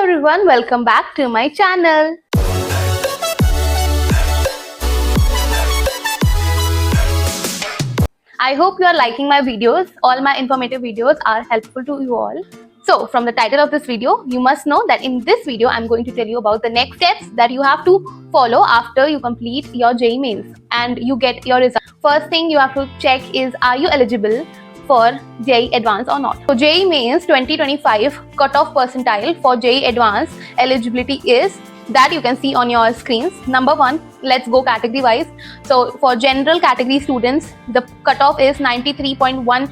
everyone, welcome back to my channel. I hope you are liking my videos. All my informative videos are helpful to you all. So from the title of this video, you must know that in this video, I'm going to tell you about the next steps that you have to follow after you complete your JEE Mains and you get your result. First thing you have to check is, are you eligible for JEE Advanced or not? So JEE Mains 2025 cutoff percentile for JEE Advanced eligibility is that you can see on your screens. Number 1, let's go category wise. So for general category students, the cutoff is 93.10.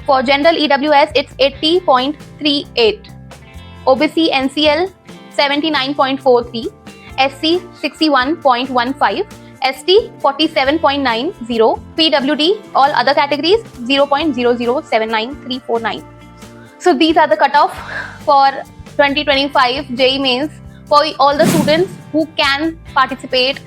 For general EWS, it's 80.38. OBC NCL 79.43. SC 61.15. ST 47.90. PWD, all other categories 0.0079349. So these are the cutoff for 2025 JEE Mains for all the students who can participate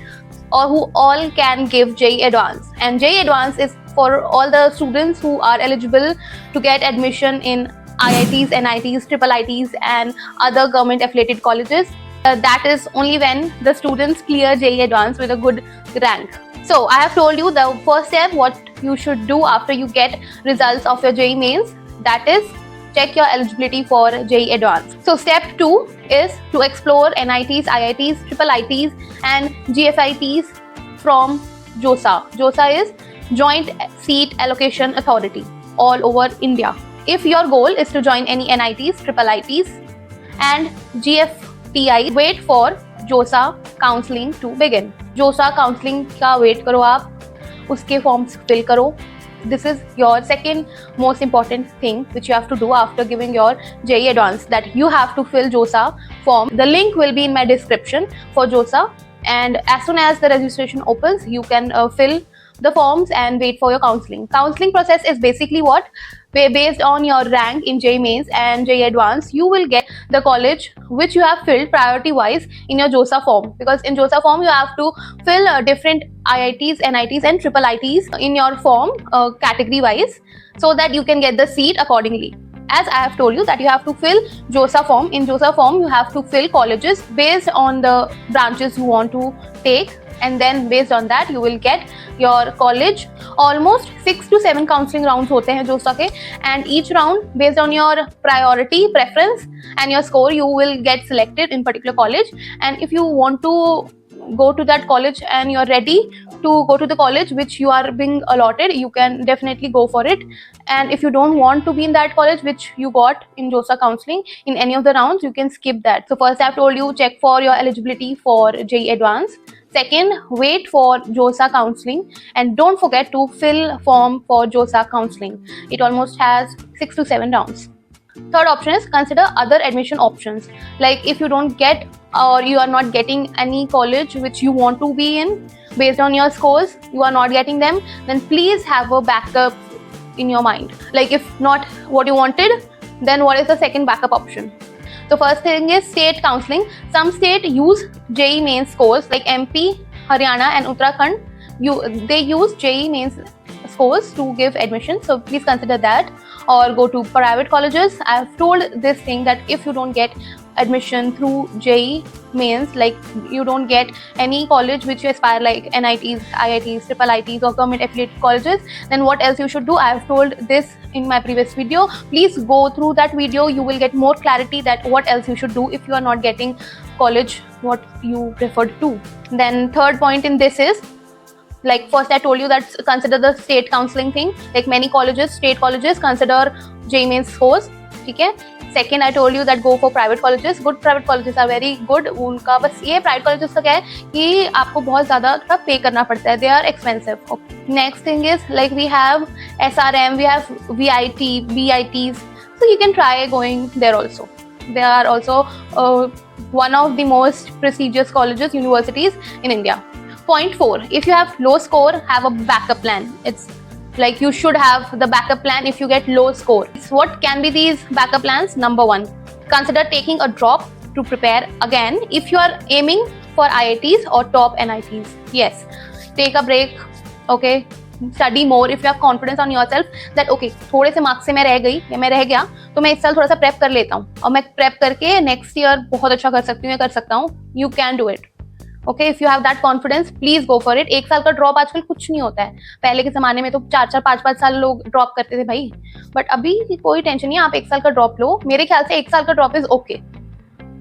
or who all can give JEE Advanced. And JEE Advanced is for all the students who are eligible to get admission in IITs, NITs, triple ITs and other government affiliated colleges. That is only when the students clear JEE Advanced with a good rank. So I have told you the first step what you should do after you get results of your JEE Mains, that is check your eligibility for JEE Advanced. So step 2 is to explore NITs, IITs, triple ITs and GSITs from JOSA. JOSA is Joint Seat Allocation Authority all over India. If your goal is to join any NITs, triple ITs and GFTI, wait for JOSA counseling to begin. JOSA counseling का wait करो आप, उसके forms fill करो. This is your second most important thing which you have to do after giving your JEE Advanced, that you have to fill JOSA form. The link will be in my description for JOSA, and as soon as the registration opens, you can fill the forms and wait for your counseling. Counseling process is basically what? Based on your rank in JEE Mains and JEE Advanced, you will get the college which you have filled priority wise in your JOSA form, because in JOSA form you have to fill different IITs, NITs and triple ITs in your form category wise, so that you can get the seat accordingly. As I have told you that you have to fill JOSA form. In JOSA form you have to fill colleges based on the branches you want to take, and then based on that you will get your college. Almost 6 to 7 counseling rounds होते हैं JOSA के, and each round based on your priority, preference and your score you will get selected in particular college. And if you want to go to that college and you are ready to go to the college which you are being allotted, you can definitely go for it. And if you don't want to be in that college which you got in JOSA counseling in any of the rounds, you can skip that. So first I have told you, check for your eligibility for JEE Advanced. Second, wait for JOSA counseling, and don't forget to fill form for JOSA counseling. It almost has 6 to 7 rounds. Third option is consider other admission options. Like if you don't get or you are not getting any college which you want to be in based on your scores, you are not getting them, then please have a backup in your mind. Like if not what you wanted, then what is the second backup option? So first thing is state counseling. Some state use JEE Mains scores, like MP, Haryana and Uttarakhand. They use JEE Mains scores to give admission. So please consider that. Or go to private colleges. I have told this thing that if you don't get admission through JEE Mains, like you don't get any college which you aspire, like NITs, IITs, triple ITs or government affiliated colleges, then what else you should do? I have told this in my previous video. Please go through that video. You will get more clarity that what else you should do if you are not getting college what you preferred to. Then third point in this is, like first I told you that consider the state counseling thing. Like many colleges, state colleges consider JEE Mains scores. Okay. Second, I told you that go for private colleges. Good private colleges are very good. उनका बस ये private colleges का क्या है कि आपको बहुत ज़्यादा पे करना पड़ता है. They are expensive. Okay. Next thing is, like we have SRM, we have VIT, BITs. So you can try going there also. They are also one of the most prestigious colleges, universities in India. Point 4, if you have low score, have a backup plan. It's like you should have the backup plan if you get low score. So what can be these backup plans? Number 1, consider taking a drop to prepare again if you are aiming for IITs or top NITs. Yes, take a break, okay, study more, if you have confidence on yourself that okay थोड़े से marks से मैं रह गई या मैं रह गया तो मैं इस साल थोड़ा सा प्रेप कर लेता हूँ और मैं प्रेप करके नेक्स्ट ईयर बहुत अच्छा कर सकती हूँ या कर सकता हूँ. You can do it. Okay, if you have that confidence please go for it. एक साल का ड्रॉप आजकल कुछ नहीं होता है. पहले के जमाने में तो 4-4 5-5 साल लोग ड्रॉप करते थे भाई, बट अभी कोई टेंशन नहीं है. आप एक साल का ड्रॉप लो. मेरे ख्याल से एक साल का ड्रॉप इज ओके.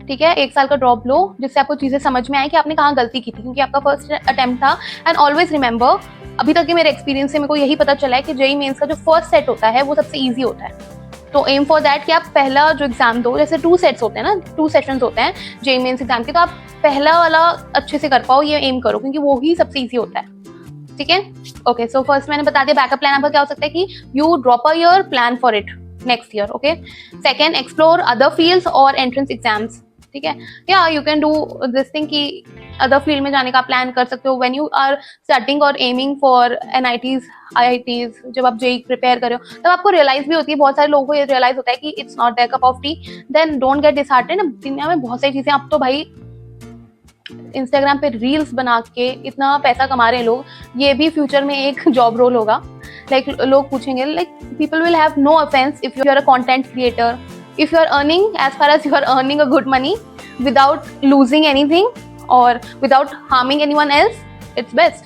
ठीक है, एक साल का ड्रॉप लो जिससे आपको चीजें समझ में आए कि आपने कहाँ गलती की थी, क्योंकि आपका फर्स्ट अटेम्प्ट था. एंड ऑलवेज रिमेंबर, अभी तक के मेरे एक्सपीरियंस से मेरे को यही पता चला है कि जेईई मेंस का जो फर्स्ट सेट होता है वो सबसे ईजी होता है. तो एम फॉर दैट कि आप पहला जो एग्जाम दो, जैसे 2 सेट्स होते हैं ना, 2 सेशंस होते हैं जेईई मेंस एग्जाम के, तो आप पहला वाला अच्छे से कर पाओ, ये एम करो, क्योंकि वो ही सबसे ईजी होता है. ठीक है. ओके, सो फर्स्ट मैंने बता दिया बैकअप प्लान आपका क्या हो सकता है कि you drop a year, plan for it next year. Okay. Second, explore other fields और एंट्रेंस एग्जाम्स. ठीक है, या you can do this thing कि अदर फील्ड में जाने का प्लान कर सकते हो व्हेन यू आर स्टार्टिंग और एमिंग फॉर एनआईटीज, आईआईटीज. जब आप जेईई प्रिपेयर कर रहे हो तब आपको रियलाइज भी होती है, बहुत सारे लोगों को ये रियलाइज होता है कि it's not their cup of tea. Then don't get disheartened. दुनिया में बहुत सारी चीजें, अब तो भाई इंस्टाग्राम पे रील्स बना के इतना पैसा कमा रहे हैं लोग, ये भी फ्यूचर में एक जॉब रोल होगा. लाइक लोग पूछेंगे, like people will have no offence if you are a content creator, if you are earning as far as you are earning a good money without losing anything or without harming anyone else, it's best.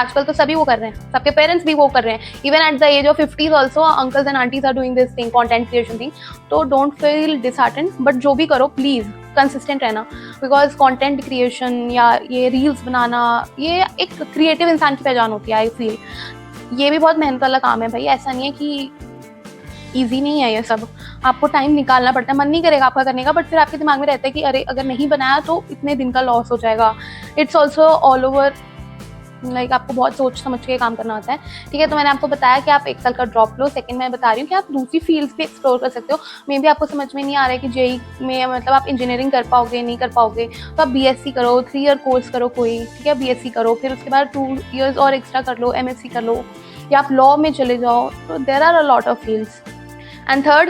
आजकल तो सभी वो कर रहे हैं, सबके parents भी वो कर रहे हैं. Even at the age of 50s also uncles and aunties are doing this thing, content creation thing. तो डोंट फील डिसहार्टेंड, बट जो भी करो प्लीज कंसिस्टेंट रहना, बिकॉज कॉन्टेंट क्रिएशन या ये रील्स बनाना ये एक क्रिएटिव इंसान की पहचान होती है. आई फील ये भी बहुत मेहनत वाला काम है भाई. ऐसा नहीं है कि ईजी नहीं है ये सब, आपको टाइम निकालना पड़ता है. मन नहीं करेगा आपका करने का, बट फिर आपके दिमाग में रहता है कि अरे अगर नहीं बनाया तो इतने दिन का लॉस हो जाएगा. It's also all over, like आपको बहुत सोच समझ के काम करना होता है. ठीक है, तो मैंने आपको बताया कि आप एक साल का ड्रॉप लो. सेकंड मैं बता रही हूँ कि आप दूसरी फील्ड्स भी एक्सप्लोर कर सकते हो. मे भी आपको समझ में नहीं आ रहा है कि जेईई में मतलब आप इंजीनियरिंग कर पाओगे नहीं कर पाओगे, तो आप बीएससी करो, 3 ईयर कोर्स करो कोई. ठीक है, बीएससी करो, फिर उसके बाद 2 ईयर्स और एक्स्ट्रा कर लो, एमएससी कर लो, या आप लॉ में चले जाओ. तो there are a lot of fields. And third,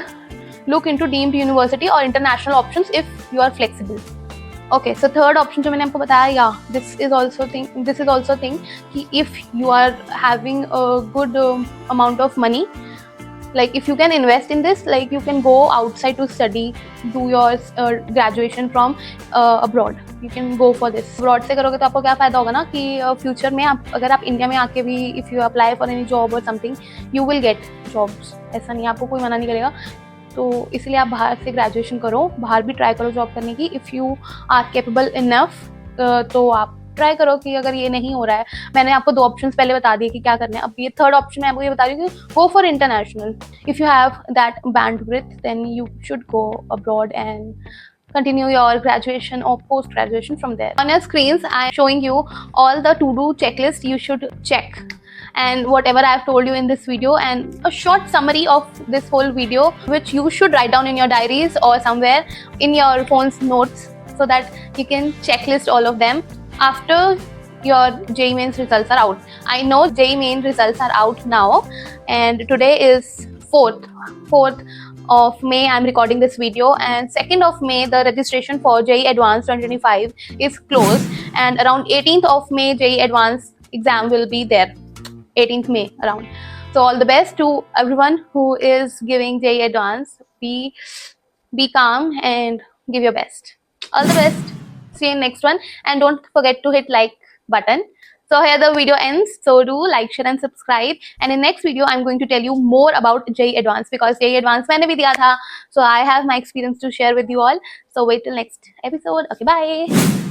look into deemed university or international options if you are flexible. Okay, so third option जो मैंने आपको बताया, yeah, this is also thing कि if you are having a good amount of money, like if you can invest in this, like you can go outside to study, do your graduation from abroad. You can go for this. abroad से करोगे तो आपको क्या फायदा होगा ना कि future में आप अगर आप इंडिया में आके भी if you apply for any job or something, you will get jobs. ऐसा नहीं, आपको कोई मना नहीं करेगा. तो इसलिए आप बाहर से ग्रेजुएशन करो, बाहर भी ट्राई करो जॉब करने की. If you are capable enough तो आप ट्राई करो कि अगर ये नहीं हो रहा है. मैंने आपको 2 ऑप्शंस पहले बता दिए कि क्या करना है. अब ये थर्ड ऑप्शन मैं आपको ये बता रही हूँ कि go for international. If you have that bandwidth then you should go abroad and continue your graduation or post graduation from there. On your screens I am showing you all the to do checklist you should check, and whatever I have told you in this video, and a short summary of this whole video which you should write down in your diaries or somewhere in your phone's notes so that you can checklist all of them after your JEE mains results are out. I know JEE main results are out now and today is 4th of May. I'm recording this video, and 2nd of May the registration for JEE Advanced 2025 is closed, and around 18th of May JEE Advanced exam will be there. 18th May around. So all the best to everyone who is giving JEE Advanced. Be calm and give your best. All the best. See you in next one, and don't forget to hit like button. So here the video ends. So do like, share and subscribe. And in next video I'm going to tell you more about JEE Advanced, because JEE Advanced मैंने भी दिया था. So I have my experience to share with you all. So wait till next episode. Okay, bye.